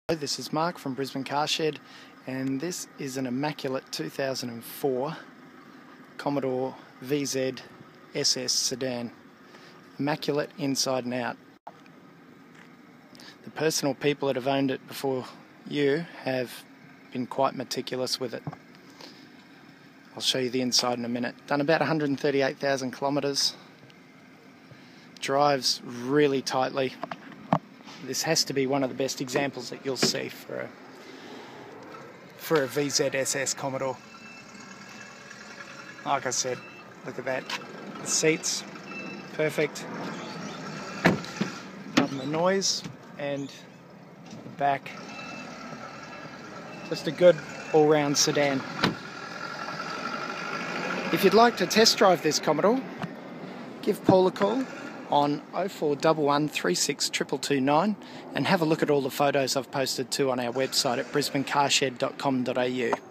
This is Mark from Brisbane Car Shed, and this is an Immaculate 2004 Commodore VZ SS Sedan. Immaculate inside and out. The personal people that have owned it before you have been quite meticulous with it. I'll show you the inside in a minute. Done about 138,000 kilometres. Drives really tightly. This has to be one of the best examples that you'll see for a VZ SS Commodore. Like I said, look at that. The seats, perfect. Love the noise, and the back. Just a good all-round sedan. If you'd like to test drive this Commodore, give Paul a call on 0411 36 22229 and have a look at all the photos I've posted too on our website at brisbanecarshed.com.au.